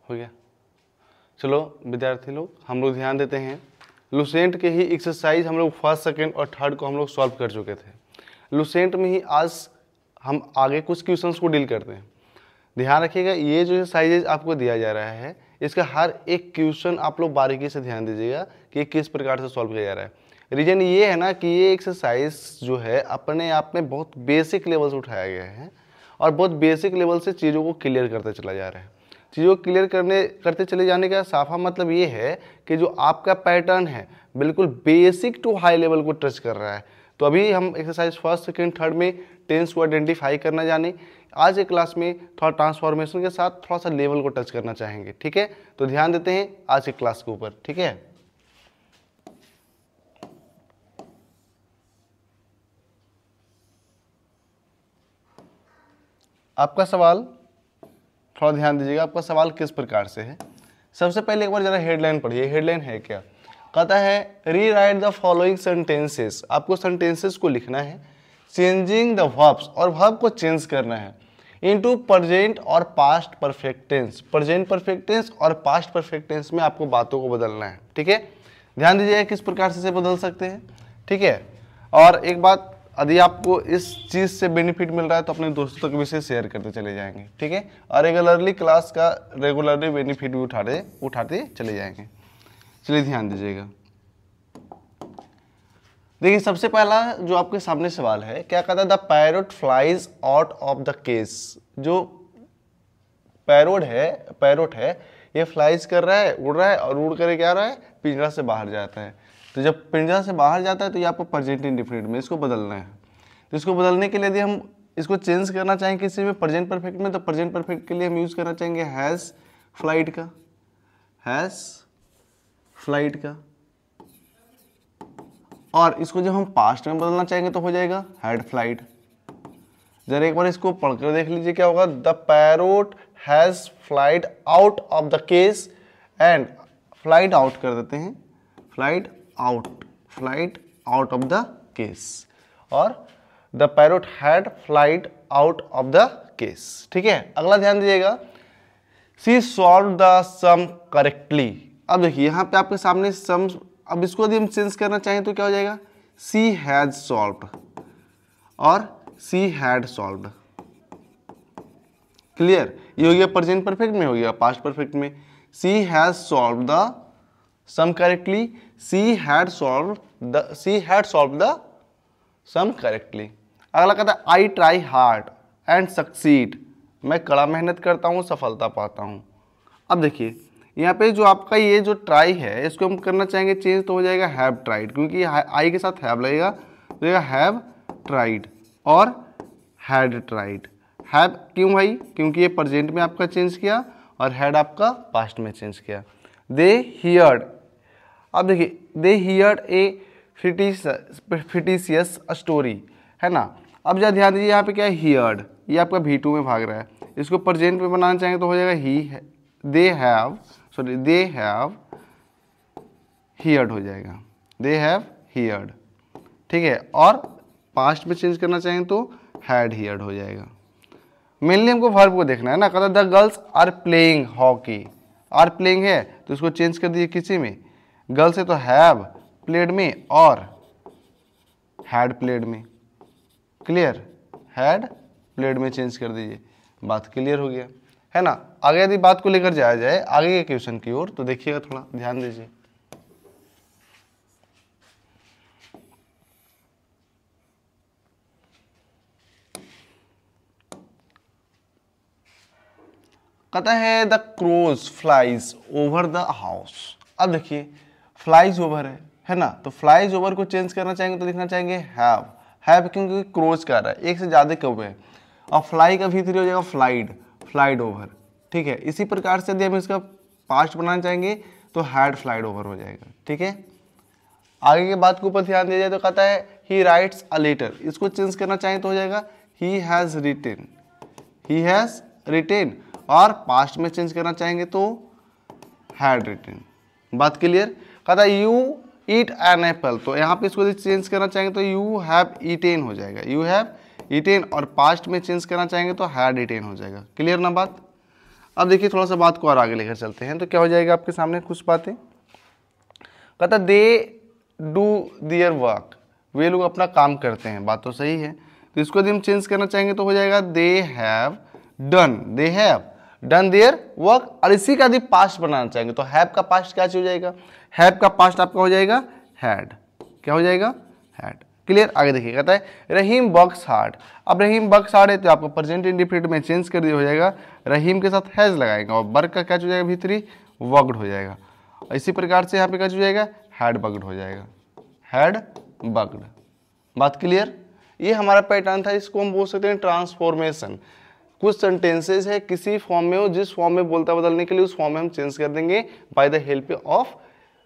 हो गया। चलो विद्यार्थी लोग, हम लोग ध्यान देते हैं, लुसेंट के ही एक्सरसाइज हम लोग फर्स्ट, सेकंड और थर्ड को हम लोग सॉल्व कर चुके थे। लुसेंट में ही आज हम आगे कुछ क्वेश्चंस को डील करते हैं। ध्यान रखिएगा, ये जो एक्सरसाइजेज आपको दिया जा रहा है, इसका हर एक क्वेश्चन आप लोग बारीकी से ध्यान दीजिएगा कि किस प्रकार से सॉल्व किया जा रहा है। रीजन ये है ना कि ये एक्सरसाइज जो है अपने आप में बहुत बेसिक लेवल से उठाया गया है और बहुत बेसिक लेवल से चीज़ों को क्लियर करते चला जा रहा है। चीज़ों को क्लियर करते चले जाने का साफा मतलब ये है कि जो आपका पैटर्न है बिल्कुल बेसिक टू हाई लेवल को टच कर रहा है। तो अभी हम एक्सरसाइज फर्स्ट, सेकंड, थर्ड में टेंस को आइडेंटिफाई करना जाने, आज के क्लास में थोड़ा ट्रांसफॉर्मेशन के साथ थोड़ा सा लेवल को टच करना चाहेंगे। ठीक है, तो ध्यान देते हैं आज के क्लास के ऊपर। ठीक है, आपका सवाल थोड़ा ध्यान दीजिएगा, आपका सवाल किस प्रकार से है। सबसे पहले एक बार जरा हेडलाइन पढ़िए। हेडलाइन है क्या? कहता है rewrite the following sentences. आपको सेंटेंसेस को लिखना है, चेंजिंग द वर्ब्स, और वर्ब को चेंज करना है इनटू प्रेजेंट और past perfect tense. Present perfect tense और पास्ट परफेक्ट टेंस में आपको बातों को बदलना है। ठीक है, ध्यान दीजिएगा किस प्रकार से बदल सकते हैं। ठीक है, और एक बात, यदि आपको इस चीज़ से बेनिफिट मिल रहा है तो अपने दोस्तों तक भी इसे शेयर करते चले जाएंगे। ठीक है, और रेगुलरली क्लास का रेगुलरली बेनिफिट भी उठाते चले जाएंगे। चलिए ध्यान दीजिएगा। देखिए सबसे पहला जो आपके सामने सवाल है, क्या कहता है? The parrot flies out of the case. जो पैरोट है ये फ्लाइज कर रहा है, उड़ रहा है, और उड़ कर क्या रहा है? पिंजरा से बाहर जाता है। तो जब पिंजरा से बाहर जाता है तो ये आपको प्रेजेंट इंडेफिनिट में इसको बदलना है। तो इसको बदलने के लिए यदि हम इसको चेंज करना चाहें किसी में प्रेजेंट परफेक्ट में, तो प्रेजेंट परफेक्ट के लिए हम यूज करना चाहेंगे हैज फ्लाइट का, हैज फ्लाइट का। और इसको जब हम पास्ट में बदलना चाहेंगे तो हो जाएगा हैड फ्लाइट। जरा एक बार इसको पढ़कर देख लीजिए क्या होगा। The parrot has flight out of the case, and flight out कर देते हैं, flight out of the case, और the parrot had flight out of the case. ठीक है, अगला ध्यान दीजिएगा, she solve the sum correctly. अब देखिए यहाँ पे आपके सामने सम, अब इसको यदि हम चेंज करना चाहें तो क्या हो जाएगा? शी हैज सॉल्व्ड और शी हैड सॉल्व्ड। क्लियर, ये हो गया प्रेजेंट परफेक्ट में, हो गया पास्ट परफेक्ट में। She has solved the sum correctly, she had solved the sum correctly. अगला कहता है I try hard and succeed. मैं कड़ा मेहनत करता हूँ, सफलता पाता हूँ। अब देखिए यहाँ पे जो आपका ये जो ट्राई है इसको हम करना चाहेंगे चेंज, तो हो जाएगा हैव ट्राइड, क्योंकि आई के साथ हैव लगेगा, तो जाएगा हैव ट्राइड और हैड ट्राइड। हैव क्यों भाई? क्योंकि ये प्रेजेंट में आपका चेंज किया और हैड आपका पास्ट में चेंज किया। दे हियर्ड, अब देखिए दे हियर्ड ए फिटिशियस स्टोरी, है ना। अब जरा ध्यान दीजिए यहाँ पे क्या है? हियर्ड, ये आपका V2 में भाग रहा है। इसको प्रेजेंट में बनाना चाहेंगे तो हो जाएगा दे हैव हियर्ड हो जाएगा, दे हैव हियर्ड। ठीक है, और पास्ट में चेंज करना चाहेंगे तो हैड हियर्ड हो जाएगा। मेनली हमको वर्ब को देखना है ना। कहता the girls are playing hockey, are playing है तो इसको चेंज कर दीजिए किसी में, गर्ल्स है तो हैव प्लेड में और हैड प्लेड में। क्लियर, हैड प्लेड में चेंज कर दीजिए, बात क्लियर हो गया, है ना। आगे यदि बात को लेकर जाया जाए आगे के क्वेश्चन की ओर, तो देखिएगा थोड़ा ध्यान दीजिए। कहता है the crows flies over the house. अब देखिए फ्लाइज ओवर है ना, तो फ्लाइज ओवर को चेंज करना चाहेंगे तो लिखना चाहेंगे हैव क्योंकि क्रोज कर रहा है, एक से ज्यादा कौवे है, और फ्लाई का V3 हो जाएगा फ्लाइड ओवर। ठीक है, इसी प्रकार से यदि हम इसका पास्ट बनाना चाहेंगे तो हैड फ्लाइड ओवर हो जाएगा। ठीक है, आगे के बात के ऊपर ध्यान दिया जाए तो कहता है ही राइट्स अ लेटर, इसको चेंज करना चाहें तो हो जाएगा ही हैज रिटेन, और पास्ट में चेंज करना चाहेंगे तो हैड रिटेन। बात क्लियर। कहता है यू ईट एन एप्पल, तो यहाँ पे इसको चेंज करना चाहेंगे तो यू हैव ईटेन हो जाएगा, यू हैव ईटेन, और पास्ट में चेंज करना चाहेंगे तो हैड ईटेन हो जाएगा। क्लियर ना बात। अब देखिए थोड़ा सा बात को और आगे लेकर चलते हैं, तो क्या हो जाएगा आपके सामने कुछ बातें। कहता दे डू देयर वर्क, वे लोग अपना काम करते हैं, बात तो सही है। तो इसको यदि हम चेंज करना चाहेंगे तो हो जाएगा they have done their work. और इसी का यदि पास्ट बनाना चाहेंगे तो हैव का पास्ट क्या हो जाएगा, हैव का पास्ट आपका हो जाएगा हैड। क्या हो जाएगा, हैड। क्लियर। आगे देखिए कहता है रहीम वर्क्स हार्ड। अब रहीम वर्क्स हार्ड है तो आपको प्रेजेंट इंडेफिनिट में चेंज कर दिया हो जाएगा, रहीम के साथ हैज लगाएंगे और वर्क का क्या हो जाएगा भीतरी वर्कड हो जाएगा। इसी प्रकार से यहाँ पे क्या हो जाएगा हैड वर्कड हो जाएगा, हैड वर्कड। बात क्लियर। ये हमारा पैटर्न था, इसको हम बोल सकते हैं ट्रांसफॉर्मेशन। कुछ सेंटेंसेज है किसी फॉर्म में हो, जिस फॉर्म में बोलता बदलने के लिए उस फॉर्म में हम चेंज कर देंगे by the help of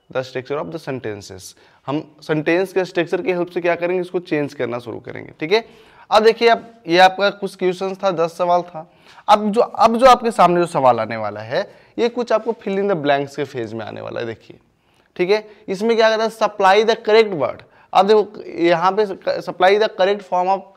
the structure of the sentences. हम सेंटेंस के स्ट्रक्चर की हेल्प से क्या करेंगे, इसको चेंज करना शुरू करेंगे। ठीक है। अब देखिए, अब ये आपका कुछ क्वेश्चन था, 10 सवाल था। अब जो आपके सामने जो सवाल आने वाला है ये कुछ आपको फिल इन द ब्लैंक्स के फेज में आने वाला है। देखिए ठीक है, इसमें क्या कहता है सप्लाई द करेक्ट वर्ड। अब देखो यहाँ पे supply the correct form of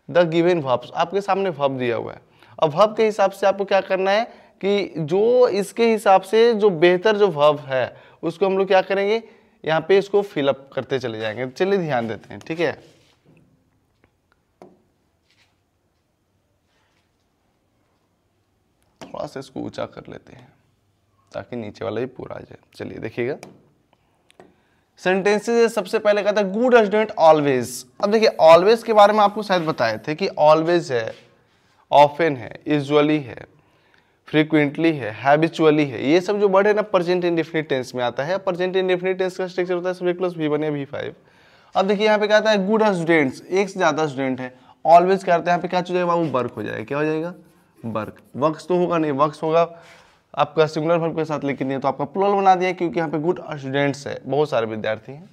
the given verbs, आपके सामने वर्ब दिया हुआ है। अब वर्ब के हिसाब से आपको क्या करना है कि जो इसके हिसाब से जो बेहतर जो वर्ब है उसको हम लोग क्या करेंगे, यहाँ पे इसको फिलअप करते चले जाएंगे। चलिए ध्यान देते हैं। ठीक है, थोड़ा सा इसको ऊंचा कर लेते हैं ताकि नीचे वाला भी पूरा आ जाए। चलिए देखिएगा, सेंटेंसेस सबसे पहले कहता है गुड स्टूडेंट ऑलवेज। अब देखिए ऑलवेज के बारे में आपको शायद बताए थे कि ऑलवेज है, ऑफन है, यूजुअली है, फ्रीक्वेंटली है, हैबिचुअली है। ये सब जो वर्ड है ना प्रेजेंट इंडेफिनिट टेंस में आता है। प्रेजेंट इंडेफिनिट टेंस का स्ट्रक्चर होता है सब्जेक्ट प्लस V1 या V5। अब देखिए यहाँ पे कहता है गुड स्टूडेंट्स, एक से ज्यादा स्टूडेंट है। ऑलवेज करते हैं यहाँ पे क्या हो जाएगा, वो वर्क हो जाएगा। क्या हो जाएगा, वर्क। वर्क्स तो होगा नहीं, वर्क्स होगा आपका सिंगुलर वर्ब के साथ, लेकिन ये तो आपका प्लूरल बना दिया क्योंकि यहाँ पे गुड स्टूडेंट्स है, बहुत सारे विद्यार्थी हैं।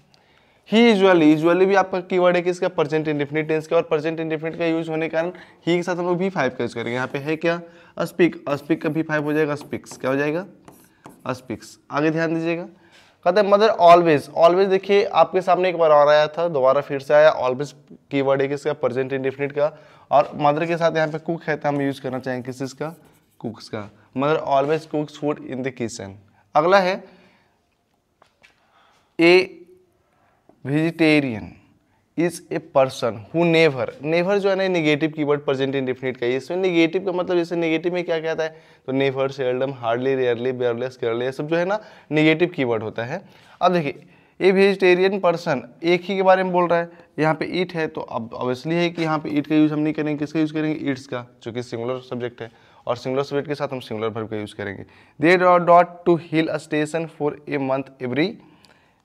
ही यूजुअली भी आपका कीवर्ड है कि इसका प्रेजेंट इंडेफिनिट टेंस का, और प्रेजेंट इंडेफिनिट का यूज होने के कारण ही के साथ हम लोग V5 का यूज करेंगे। यहाँ पे है क्या, स्पीक, स्पीक का V5 हो जाएगा स्पीक्स। क्या हो जाएगा, स्पीक्स। आगे ध्यान दीजिएगा, कहते हैं मदर ऑलवेज। ऑलवेज देखिए आपके सामने एक बार और आया था, दोबारा फिर से आया। ऑलवेज कीवर्ड है किसका, प्रेजेंट इंडेफिनिट का, और मदर के साथ यहाँ पे कुक है तो हम यूज करना चाहेंगे किस इसका, कुक्स का। Mother always cooks food in the kitchen. अगला है a vegetarian is a person who never. Never जो है ना नेगेटिव कीवर्ड प्रेजेंट इंडेफिनिट का है। इसमें नेगेटिव का मतलब जैसे नेगेटिव में क्या कहता है तो never, seldom, hardly, rarely, barely, scarcely, ये सब जो है ना नेगेटिव कीवर्ड होता है। अब देखिए ए वेजिटेरियन पर्सन एक ही के बारे में बोल रहा है, यहाँ पे ईट है तो अब ऑब्वियसली है कि यहाँ पे ईट का यूज हम नहीं करेंगे, किसका यूज करेंगे, ईट्स का, जो कि सिंगुलर सब्जेक्ट है, और सिंगुलर सब्जेक्ट के साथ हम सिंगुलर वर्ब का यूज करेंगे। They dot to hill station for a month every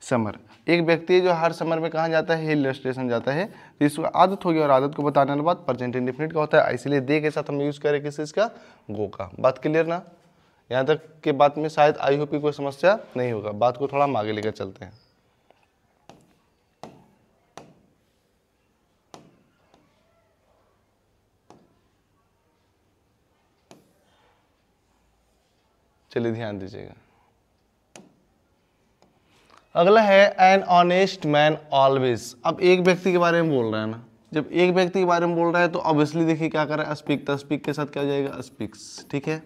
summer. एक व्यक्ति है जो हर समर में कहाँ जाता है, हिल स्टेशन जाता है। तो इसको आदत होगी, और आदत को बताने के बाद प्रेजेंट इंडेफिनिट का होता है, इसलिए दे के साथ हम यूज करें किस इसका, गो का। बात क्लियर ना, यहाँ तक के बात में शायद आई होप की कोई समस्या नहीं होगा। बात को थोड़ा हम आगे लेकर चलते हैं। चलिए ध्यान दीजिएगा, अगला है एन ऑनेस्ट मैन ऑलवेज। अब एक व्यक्ति के बारे में बोल रहा है ना, जब एक व्यक्ति के बारे में बोल रहा है तो ऑब्वियसली देखिए क्या कर रहा है, स्पीक। तो स्पीक के साथ क्या हो जाएगा, स्पीक्स। ठीक है,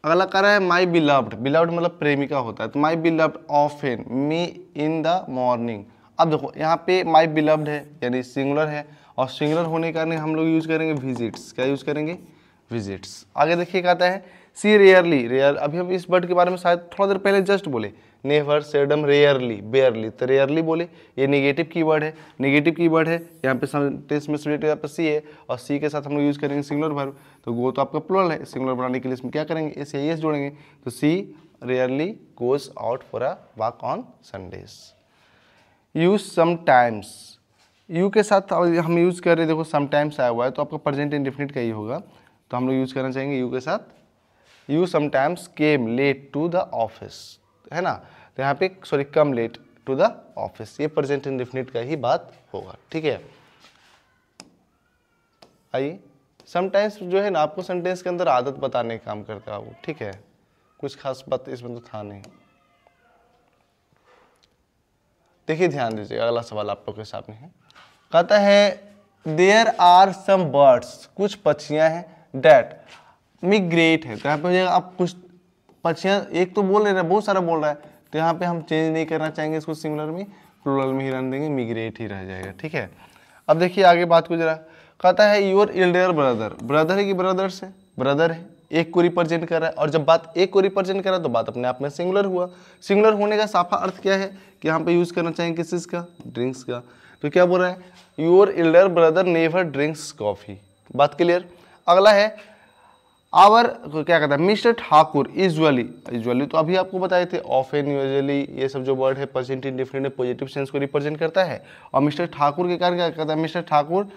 अगला कर रहा है माई बिलव्ड। बिलव्ड मतलब प्रेमिका होता है, तो my beloved often me in the morning. अब देखो यहाँ पे माई बिलव्ड है यानी सिंगुलर है, और सिंगुलर होने के कारण हम लोग यूज करेंगे विजिट्स। क्या यूज करेंगे, विजिट्स। आगे देखिए कहता है सी रेयरली। रेयर, अभी हम इस वर्ड के बारे में शायद थोड़ा देर पहले जस्ट बोले, नेवर, सेल्डम, रेयरली, बेयरली, तो रेयरली बोले। ये नेगेटिव कीवर्ड है, नेगेटिव कीवर्ड है। यहाँ पे सेंटेंस में सब्जेक्ट यहाँ पे सी है, और सी के साथ हम लोग यूज करेंगे सिंगुलर वर्ब। तो गो तो आपका प्लूरल है, सिंगुलर बनाने के लिए इसमें क्या करेंगे, एस या एस जोड़ेंगे। तो she rarely goes out for a walk on Sundays. Use sometimes, you के साथ हम यूज कर रहे हैं, देखो समटाइम्स आया हुआ है तो आपका प्रेजेंट इंडेफिनिट का ही होगा, तो हम लोग यूज करना चाहेंगे यू के साथ। You sometimes came late to the office, है ना, तो यहाँ पे sorry come late to the office, ये प्रेजेंट इंडेफिनिट का ही बात होगा। ठीक है, आइए समटाइम्स जो है ना आपको सेंटेंस के अंदर आदत बताने का काम करता है वो। ठीक है, कुछ खास बात इसमें तो था नहीं। देखिए ध्यान दीजिए, अगला सवाल आप लोग के सामने है, कहता है देयर आर सम बर्ड्स, कुछ पक्षियां हैं, डैट मिग्रेट है, तो यहाँ पे हो जाएगा आप कुछ पक्षियाँ एक तो बोल नहीं रहा है, बहुत सारा बोल रहा है, तो यहाँ पे हम चेंज नहीं करना चाहेंगे इसको, सिंगुलर में प्लूरल में ही रहने देंगे, मिग्रेट ही रह जाएगा। ठीक है, अब देखिए आगे बात को जरा, कहता है योर एल्डर ब्रदर, ब्रदर है कि ब्रदर्स है, ब्रदर है, एक को रिप्रेजेंट कर रहा है, और जब बात एक को रिप्रेजेंट कर रहा है तो बात अपने आप में सिंगुलर हुआ। सिंगुलर होने का साफा अर्थ क्या है कि यहाँ पे यूज करना चाहेंगे किस चीज़ का, ड्रिंक्स का। तो क्या बोल रहा है, your Elder brother never drinks coffee, बात क्लियर। अगला है आवर, क्या कहता है, मिस्टर ठाकुर यूजुअली, यूजुअली तो अभी आपको बताए थे, ऑफन, यूजुअली, ये सब जो वर्ड है प्रेजेंट इंडेफिनिट में पॉजिटिव सेंस को रिप्रेजेंट करता है। और मिस्टर ठाकुर के कारण क्या कहता है, mister Thakur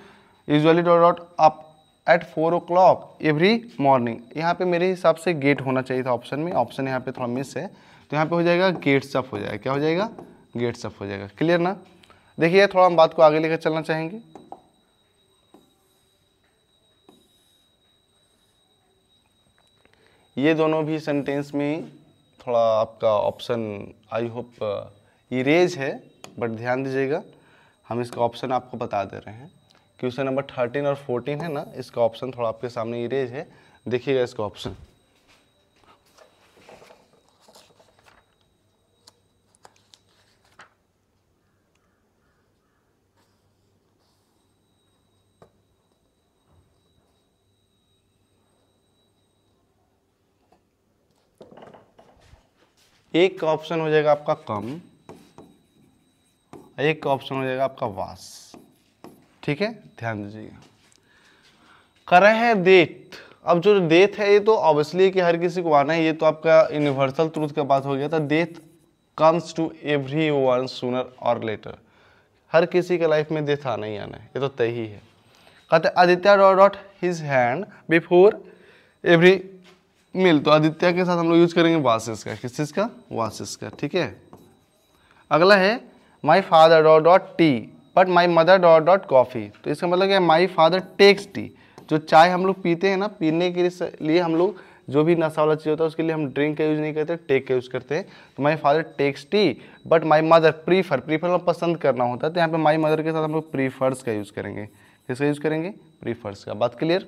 usually dot dot up at 4 o'clock every morning. यहाँ पे मेरे हिसाब से गेट होना चाहिए था ऑप्शन में, ऑप्शन यहाँ पे थोड़ा मिस है, तो यहाँ पे हो जाएगा गेट्स अप हो जाएगा, क्या हो जाएगा, गेट्स अप हो जाएगा। क्लियर ना। देखिए थोड़ा हम बात को आगे लेकर चलना चाहेंगे। ये दोनों भी सेंटेंस में थोड़ा आपका ऑप्शन आई होप इरेज है, बट ध्यान दीजिएगा हम इसका ऑप्शन आपको बता दे रहे हैं। क्वेश्चन नंबर 13 और 14 है ना, इसका ऑप्शन थोड़ा आपके सामने इरेज है, देखिएगा इसका ऑप्शन। एक का ऑप्शन हो जाएगा आपका कम, एक का ऑप्शन हो जाएगा आपका वास। ठीक है, ध्यान दीजिएगा। कर है डेथ, अब जो डेथ है ये तो ऑब्वियसली कि हर किसी को आना है, ये तो आपका यूनिवर्सल ट्रूथ का बात हो गया था। Death comes to every one sooner और लेटर, हर किसी के लाइफ में डेथ आना ही आना है, ये तो तय ही है। कहते Aditya dot dot his hand before every meal, तो आदित्य के साथ हम लोग यूज करेंगे वासिस का, किस चीज का, वासिस का। ठीक है, अगला है my father dot dot T but my mother dot dot coffee, तो इसका मतलब क्या है, माई फादर टेक्स टी, जो चाय हम लोग पीते हैं ना, पीने के लिए हम लोग जो भी नशा वाला चीज़ होता है उसके लिए हम ड्रिंक का यूज़ नहीं करते, टेक का यूज़ करते हैं। तो my father takes tea but my mother prefer, prefer मतलब पसंद करना होता है, तो यहाँ पे माई मदर के साथ हम लोग प्रीफर्स का यूज़ करेंगे, किसका यूज़ करेंगे, प्रीफर्स का। बात क्लियर।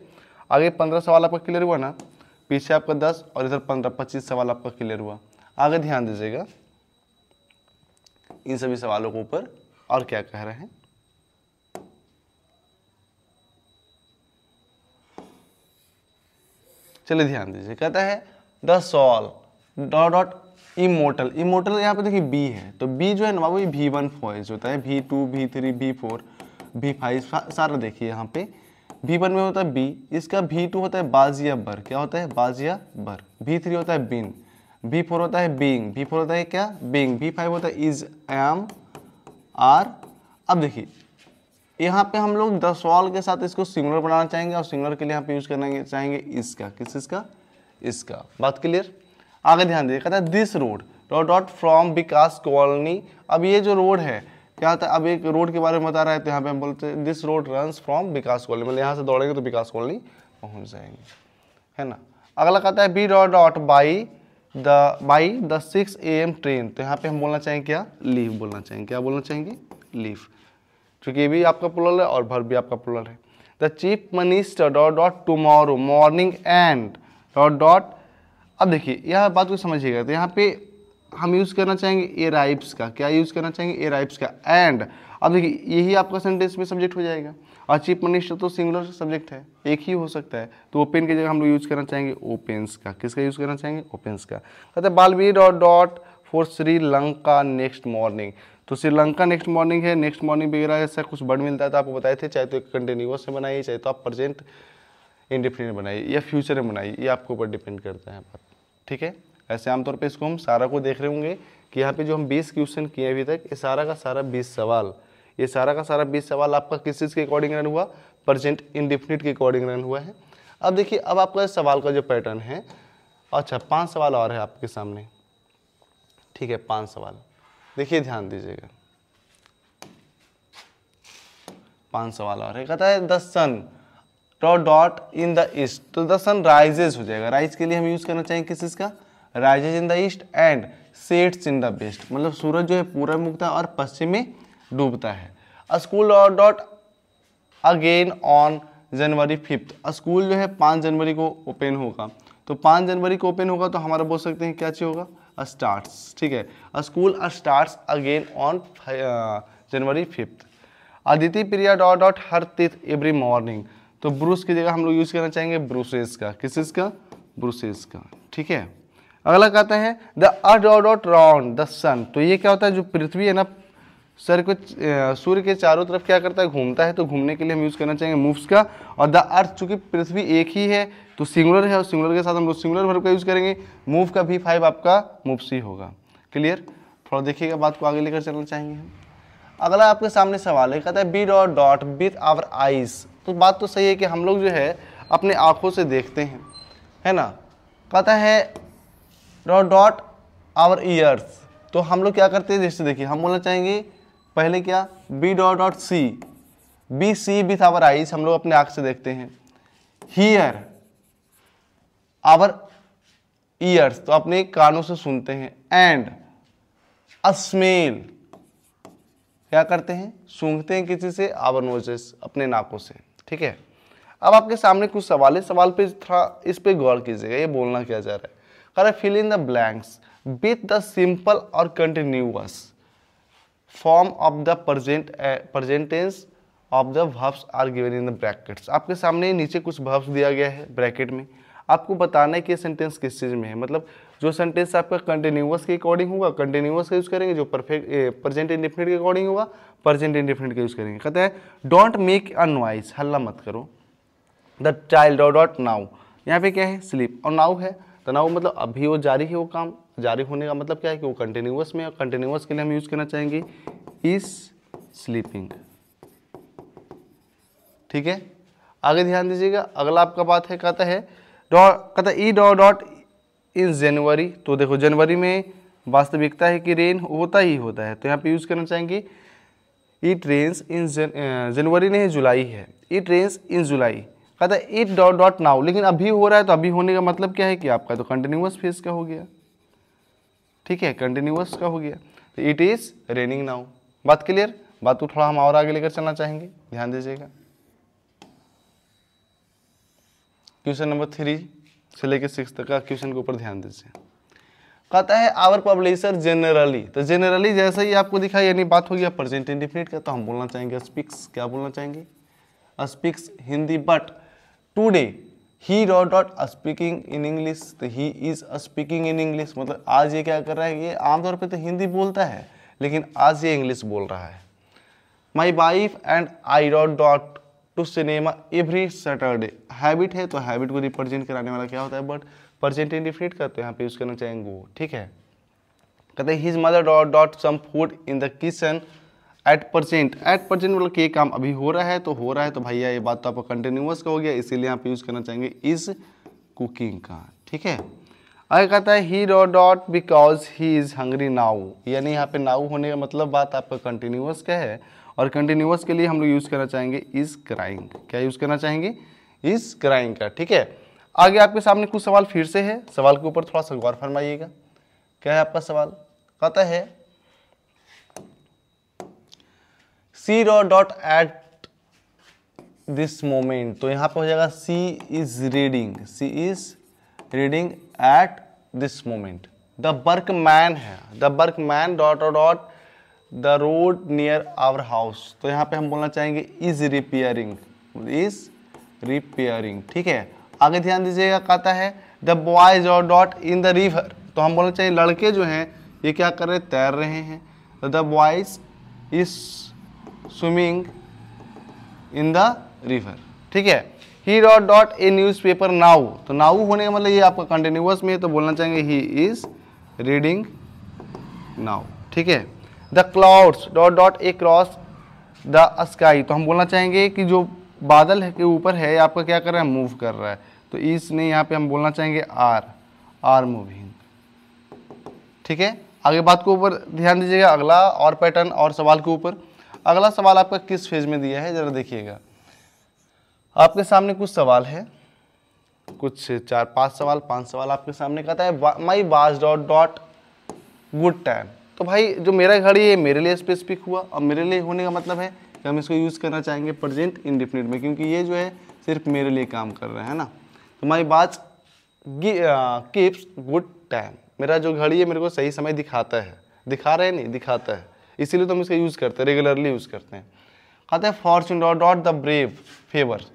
आगे 15 सवाल आपका क्लियर हुआ ना, पीछे आपका 10 और इधर 15, 25 सवाल आपका क्लियर हुआ। आगे ध्यान दीजिएगा इन सभी सवालों के ऊपर और क्या कह रहे हैं। चलिए ध्यान दीजिए, कहता है the soul dot dot immortal, immortal यहाँ पे देखिए बी है, तो बी जो है ना वो V1 फॉइस होता है, V2 V3 V4 V5 सारा देखिए यहाँ पे। V1 में होता है बी, इसका V2 होता है बाजिया बर, क्या होता है, बाजिया बर। V3 होता है बिन, V4 होता है बीइंग, V4 होता है क्या, बीइंग। V5 होता है इज, एम, आर। अब देखिए यहाँ पे हम लोग द सॉल के साथ इसको सिंगुलर बनाना चाहेंगे, और सिंगुलर के लिए यहाँ पे यूज करना चाहेंगे इसका, किस इसका, इसका। बात क्लियर। आगे ध्यान दीजिए, कहता है this road dot dot from Vikas colony, अब ये जो रोड है क्या होता है, अब एक रोड के बारे में बता रहा है, तो यहाँ पे हम बोलते हैं this road runs from Vikas colony, मतलब यहाँ से दौड़ेंगे तो विकास कॉलोनी पहुँच जाएंगे, है ना। अगला कहता है B dot dot by the 6 AM train, तो यहाँ पे हम बोलना चाहेंगे क्या, लीव बोलना चाहेंगे, क्या बोलना चाहेंगे, लीव, क्योंकि ये भी आपका प्लूरल है और वर्ब भी आपका प्लूरल है। The chief minister dot dot tomorrow morning and dot dot, अब देखिए यह बात को समझिएगा, तो यहाँ पे हम यूज़ करना चाहेंगे ए राइप्स का, क्या यूज़ करना चाहेंगे, ए राइप्स का, एंड। अब देखिए यही आपका सेंटेंस में सब्जेक्ट हो जाएगा, और चीफ मिनिस्टर तो सिंगुलर सब्जेक्ट है, एक ही हो सकता है, तो ओपन की जगह हम लोग यूज़ करना चाहेंगे ओपेंस का, किसका यूज़ करना चाहेंगे, ओपेंस का। कहते हैं Baalveer dot dot for Sri Lanka next morning, तो श्रीलंका नेक्स्ट मॉर्निंग है, नेक्स्ट मॉर्निंग वगैरह ऐसा कुछ वर्ड मिलता है तो आपको बताए थे, चाहे तो एक कंटिन्यूअस में बनाइए, चाहे तो आप प्रेजेंट इंडेफिनिट बनाइए या फ्यूचर में बनाइए, ये आपके ऊपर डिपेंड करता है बात। ठीक है, ऐसे आमतौर पे इसको हम सारा को देख रहे होंगे कि यहाँ पे जो हम 20 क्वेश्चन किए अभी तक, ये सारा का सारा 20 सवाल, ये सारा का सारा 20 सवाल आपका किस चीज़ के अकॉर्डिंग रन हुआ, प्रेजेंट इंडेफिनिट के अकॉर्डिंग रन हुआ है। अब देखिए अब आपका सवाल का जो पैटर्न है, अच्छा 5 सवाल और है आपके सामने, ठीक है 5 सवाल, देखिए ध्यान दीजिएगा, 5 सवाल और है। कहता है the sun dot dot in the east, तो द सन राइजेज हो जाएगा, राइज के लिए हम यूज करना चाहेंगे किस चीज का, rises in the east and sets in the west, मतलब सूरज जो है पूरब में उगता है और पश्चिम में डूबता है। School dot dot again on January 5th। School जो है 5 जनवरी को ओपन होगा, तो 5 जनवरी को ओपन होगा तो हमारा बोल सकते हैं क्या चीज होगा, स्टार्ट्स। ठीक है, school starts again on January 5th। Aditi Priya dot dot her teeth every morning, तो ब्रूस की जगह हम लोग यूज करना चाहेंगे ब्रूसेस का, किस का, ब्रूसेस का। ठीक है, अगला कहता है the earth dot dot round the sun, तो ये क्या होता है, जो पृथ्वी है ना सर को सूर्य के चारों तरफ क्या करता है, घूमता है, तो घूमने के लिए हम यूज करना चाहेंगे मूव्स का। और द अर्थ चूंकि पृथ्वी एक ही है तो सिंगुलर है, और सिंगुलर के साथ हम लोग सिंगुलर वर्ब का यूज करेंगे, मूव का भी 5 आपका मूव्स ही होगा। क्लियर, थोड़ा देखिएगा, बात को आगे लेकर चलना चाहेंगे हम। अगला आपके सामने सवाल है, कहता है B dot dot with our eyes, तो बात तो सही है कि हम लोग जो है अपने आंखों से देखते हैं, है ना। कहता है डॉट डॉट आवर ईयर्स, तो हम लोग क्या करते हैं, जैसे देखिए हम बोलना चाहेंगे पहले क्या, we dot dot see, we see with our eyes, हम लोग अपने आंख से देखते हैं। हियर आवर ईयर्स, तो अपने कानों से सुनते हैं। एंड अ स्मेल, क्या करते हैं, सूंघते हैं किसी से, आवर नोजेस, अपने नाकों से। ठीक है, अब आपके सामने कुछ सवाल है, सवाल पे थोड़ा इस पे गौर कीजिएगा, ये बोलना क्या चाह रहा है। कह रहा है fill in the blanks with the simple और continuous form of the present tense of the verbs are given in the brackets. आपके सामने नीचे कुछ वर्ब्स दिया गया है ब्रैकेट में, आपको बताना है कि सेंटेंस किस चीज़ में है, मतलब जो सेंटेंस आपका कंटिन्यूअस के अकॉर्डिंग होगा कंटिन्यूअस का यूज करेंगे, जो परफेक्ट प्रेजेंट इंडेफिनिट के अकॉर्डिंग होगा प्रेजेंट इंडेफिनिट का यूज करेंगे। कहते हैं डोंट मेक अ नॉइस, हल्ला मत करो। The child dot dot now, यहाँ पे क्या है, स्लीप, और नाउ है तो नाउ मतलब अभी वो जारी है, वो काम जारी होने का मतलब क्या है कि वो कंटिन्यूअस में, और कंटिन्यूअस के लिए हम यूज करना चाहेंगे इज स्लीपिंग। ठीक है, आगे ध्यान दीजिएगा, अगला आपका बात है, कहता है ई डॉट डॉट इन जनवरी, तो देखो जनवरी में वास्तविकता है कि रेन होता ही होता है, तो यहाँ पे यूज करना चाहेंगे इट रेन्स इन जनवरी नहीं जुलाई है, इट रेन्स इन जुलाई। कहता है इट डॉट डॉट नाउ, लेकिन अभी हो रहा है, तो अभी होने का मतलब क्या है कि आपका तो कंटिन्यूअस फेज का हो गया। ठीक है, कंटिन्यूअस का हो गया, तो इट इज रेनिंग नाउ। बात क्लियर, बात को थोड़ा हम और आगे लेकर चलना चाहेंगे, ध्यान दीजिएगा। क्वेश्चन नंबर 3 से लेकर 6 तक का क्वेश्चन के ऊपर ध्यान दीजिए। कहता है आवर पब्लिशर जनरली, तो जनरली जैसे ही आपको दिखा, यानी बात हो गया प्रेजेंट इंडेफिनिट का, तो हम बोलना चाहेंगे स्पीक्स, क्या बोलना चाहेंगे, speaks Hindi. But today he dot dot speaking in English, तो he is speaking in English, मतलब आज ये क्या कर रहा है, ये आमतौर पे तो हिंदी बोलता है लेकिन आज ये इंग्लिश बोल रहा है। My wife and I dot dot to cinema every Saturday, habit है तो हैबिट को रिप्रेजेंट कराने वाला क्या होता है, बट प्रेजेंट इंडेफिनिट का, तो यहाँ पे यूज करना चाहेंगे वो। ठीक है, कहते हैं his mother dot dot some food in the kitchen at present मतलब कि काम अभी हो रहा है, तो भैया ये बात तो आपका कंटिन्यूअस का हो गया, इसीलिए यहाँ पे यूज करना चाहेंगे इज कुकिंग का। ठीक है, आगे कहता है he dot dot because he is hungry now, यानी यहाँ पे नाउ होने का मतलब बात आपका कंटिन्यूअस का है, और कंटिन्यूअस के लिए हम लोग यूज करना चाहेंगे इज क्राइंग, क्या यूज करना चाहेंगे, इज क्राइंग का। ठीक है, आगे आपके सामने कुछ सवाल फिर से है, सवाल के ऊपर थोड़ा सा गौर फरमाइएगा। क्या है आपका सवाल, कहता है she dot dot at this moment, तो यहाँ पे हो जाएगा she is reading at this moment. The workman है, the workman dot dot the road near our house, तो यहाँ पे हम बोलना चाहेंगे इज रिपेयरिंग। ठीक है, आगे ध्यान दीजिएगा, कहता है the boys dot dot in the river, तो हम बोलना चाहिए लड़के जो हैं ये क्या कर रहे हैं, तैर रहे हैं। तो the boys is swimming in the river. ठीक है, he dot dot a newspaper now, तो नाउ होने का मतलब ये आपका कंटिन्यूअस में है, तो बोलना चाहेंगे ही इज रीडिंग नाउ। ठीक है, the clouds dot dot A cross the sky, तो हम बोलना चाहेंगे कि जो बादल है के ऊपर है आपका क्या कर रहा है, मूव कर रहा है, तो इसने यहाँ पे हम बोलना चाहेंगे आर मूविंग। ठीक है, आगे बात के ऊपर ध्यान दीजिएगा, अगला और पैटर्न और सवाल के ऊपर। अगला सवाल आपका किस फेज में दिया है जरा देखिएगा, आपके सामने कुछ सवाल है, कुछ 4-5 सवाल 5 सवाल आपके सामने। कहता है my watch dot dot good time, तो भाई जो मेरा घड़ी है मेरे लिए स्पेसिफिक हुआ, और मेरे लिए होने का मतलब है कि हम इसको यूज़ करना चाहेंगे प्रेजेंट इंडेफिनिट में, क्योंकि ये जो है सिर्फ मेरे लिए काम कर रहा है ना। तो my watch keeps good time, मेरा जो घड़ी है मेरे को सही समय दिखाता है, दिखा रहे नहीं दिखाता है, इसीलिए तो हम इसका यूज़ करते हैं, रेगुलरली यूज़ करते हैं। कहते हैं Fortune dot dot the brave favours,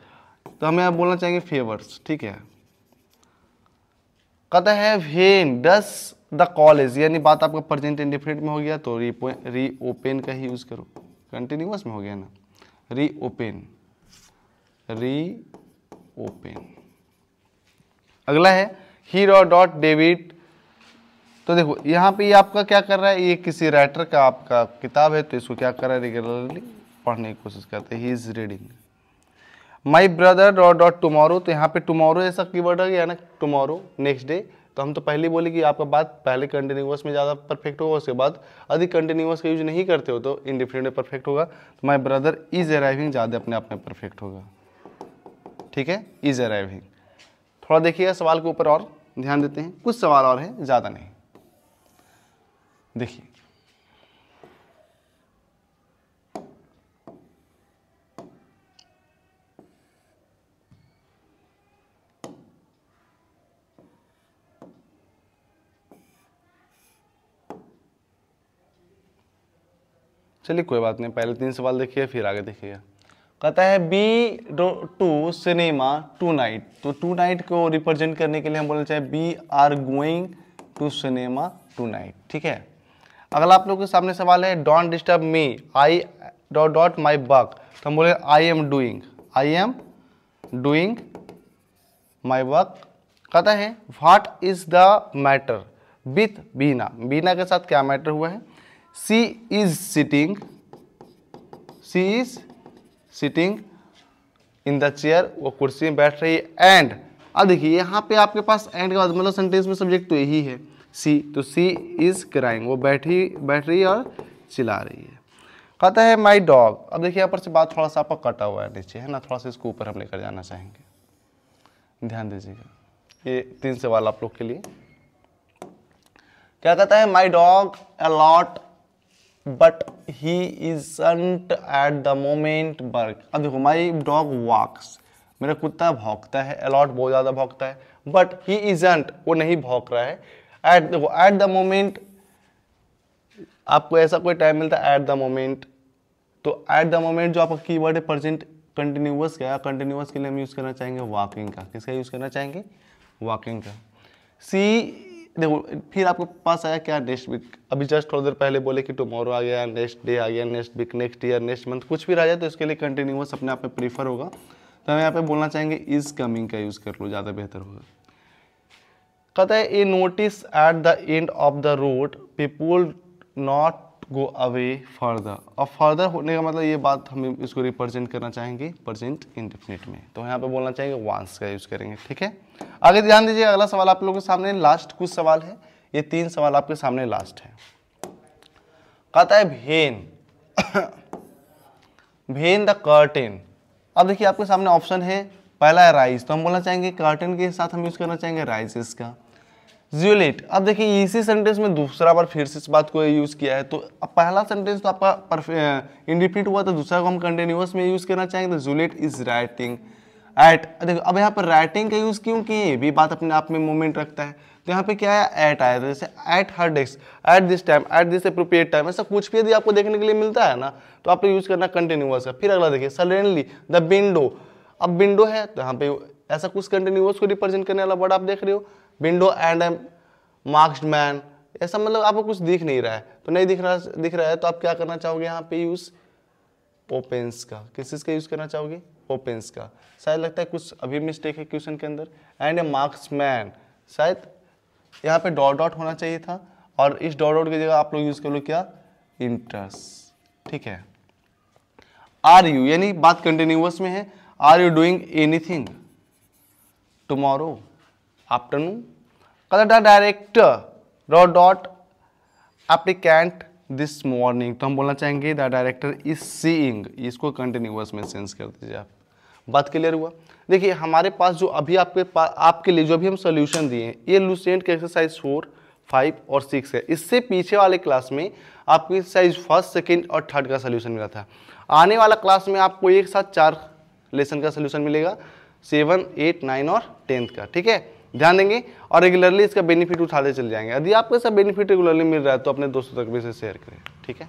तो हमें यहाँ बोलना चाहेंगे फेवर्स, ठीक है। कहता है व्हेन डस द कॉलेज, यानी बात आपका प्रेजेंट इंडेफिनिट में हो गया तो रीओपन का ही यूज़ करो, कंटिन्यूअस में हो गया ना, रीओपन रीओपन। अगला है ही डॉट डेविड, तो देखो यहाँ पे ये आपका क्या कर रहा है, ये किसी राइटर का आपका किताब है, तो इसको क्या कर रहा है रेगुलरली पढ़ने की कोशिश करते हैं, he is reading. My brother dot dot tomorrow, तो यहाँ पे टुमारो ऐसा कीवर्ड आ गया ना, टुमारो नेक्स्ट डे, तो हम तो पहले बोले कि आपका बात पहले कंटिन्यूअस में ज़्यादा परफेक्ट होगा, उसके बाद अधिक कंटिन्यूअस का यूज नहीं करते हो तो इंडेफिनिट में परफेक्ट होगा। तो माई ब्रदर इज अराइविंग ज़्यादा अपने आप में परफेक्ट होगा, ठीक है, इज अराइविंग। थोड़ा देखिएगा सवाल के ऊपर और ध्यान देते हैं, कुछ सवाल और है, ज़्यादा नहीं। देखिए चलिए कोई बात नहीं, पहले 3 सवाल देखिए फिर आगे देखिएगा। कहता है we to cinema tonight, तो टू नाइट को रिप्रेजेंट करने के लिए हम बोलना चाहिए we are going to cinema tonight, ठीक है। अगला आप लोगों के सामने सवाल है don't disturb me I dot dot my work, तो हम बोले I am doing my work. कहता है what is the matter with Bina, Bina के साथ क्या मैटर हुआ है, she is sitting in the chair, वो कुर्सी में बैठ रही है। एंड अब देखिए यहाँ पे आपके पास एंड के बाद मतलब सेंटेंस में सब्जेक्ट तो यही है सी, तो सी इज क्राइंग, वो बैठ रही है और चिल्ला रही है। कहता है माई डॉग, अब देखिए यहाँ पर से बात थोड़ा सा आपका कटा हुआ है नीचे, है ना, थोड़ा सा इसको ऊपर हम लेकर जाना चाहेंगे, ध्यान दीजिएगा। ये 3 सवाल आप लोग के लिए। क्या कहता है my dog a lot but he isn't at the moment work, अब देखो माई डॉग वॉक्स, मेरा कुत्ता भौंकता है, अलॉट बहुत ज़्यादा भौंकता है, बट ही इजंट, वो नहीं भौंक रहा है, एट द मोमेंट, आपको ऐसा कोई टाइम मिलता है एट द मोमेंट, तो एट द मोमेंट जो आपका कीवर्ड है प्रेजेंट कंटिन्यूअस का, कंटिन्यूअस के लिए हम यूज़ करना चाहेंगे वॉकिंग का, किसका यूज़ करना चाहेंगे, वॉकिंग का। सी देखो फिर आपके पास आया क्या, नेक्स्ट वीक, अभी जस्ट थोड़ी देर पहले बोले कि टुमारो आ गया, नेक्स्ट डे आ गया, next week, next year, next month, कुछ भी रह जाए तो इसके लिए कंटिन्यूअस अपने आप में प्रीफर होगा, तो हम यहाँ पे बोलना चाहेंगे इज कमिंग का यूज़ कर लो, ज़्यादा बेहतर होगा। कहता है a notice at the end of the road people not go away further, और फर्दर होने का मतलब ये बात हम इसको रिप्रेजेंट करना चाहेंगे प्रेजेंट इंडेफिनिट में, तो यहाँ पे बोलना चाहेंगे वांस का यूज़ करेंगे, ठीक है। आगे ध्यान दीजिए, अगला सवाल आप लोगों के सामने लास्ट कुछ सवाल है, ये 3 सवाल आपके सामने लास्ट है। कहता है भेन द कर्टेन, अब देखिए आपके सामने ऑप्शन है, पहला है राइज, तो हम बोलना चाहेंगे कर्टेन के साथ हम यूज करना चाहेंगे राइजेस का। ज्यूलेट, अब देखिए इसी सेंटेंस में दूसरा बार फिर से इस बात को यूज किया है, तो अब पहला सेंटेंस तो आपका इंडिफिनिट हुआ, तो दूसरा को हम कंटिन्यूअस में यूज करना चाहेंगे, तो ज्यूलेट इज राइटिंग एट, देखो अब यहाँ पर राइटिंग का यूज क्यों किए, भी बात अपने आप में मोमेंट रखता है, तो यहाँ पे क्या है एट आया, जैसे at her desk, at this time, at this appropriate time, ऐसा कुछ भी यदि आपको देखने के लिए मिलता है ना, तो आपको यूज करना कंटिन्यूअस है। फिर अगला देखिए सडनली द विंडो, अब विंडो है तो यहाँ पे ऐसा कुछ कंटिन्यूअस को रिप्रेजेंट करने वाला वर्ड आप देख रहे हो, window and am marked man, ऐसा मतलब आपको कुछ दिख नहीं रहा है, तो नहीं दिख रहा है तो आप क्या करना चाहोगे यहाँ पे यूज ओपेंस का, किस चीज का यूज करना चाहोगे, ओपेंस का। शायद लगता है कुछ अभी मिस्टेक है क्वेश्चन के अंदर, एंड ए मार्क्स मैन, शायद यहाँ पे डॉट डॉट होना चाहिए था, और इस डॉट डॉट की जगह आप लोग यूज कर लो क्या, इंटर्स, ठीक है। आर यू, यानी बात कंटिन्यूअस में है, are you doing anything tomorrow afternoon. The director dot dot applicant this morning, तो हम बोलना चाहेंगे द डायरेक्टर इज सीइंग, इसको कंटिन्यूअस में सेंस कर दीजिए आप। बात क्लियर हुआ। देखिए हमारे पास जो अभी आपके लिए जो अभी हम सोल्यूशन दिए हैं, ये लुसेंट के एक्सरसाइज 4, 5 और 6 है। इससे पीछे वाले क्लास में आपको एक्सरसाइज 1, 2 और 3 का सोल्यूशन मिला था। आने वाला क्लास में आपको एक साथ 4 लेसन का सोल्यूशन मिलेगा, 7, 8, 9 और 10th का। ठीक है, ध्यान देंगे और रेगुलरली इसका बेनिफिट उठाते चले जाएंगे। यदि आपको इसका बेनिफिट रेगुलरली मिल रहा है तो अपने दोस्तों तक भी इसे शेयर करें। ठीक है।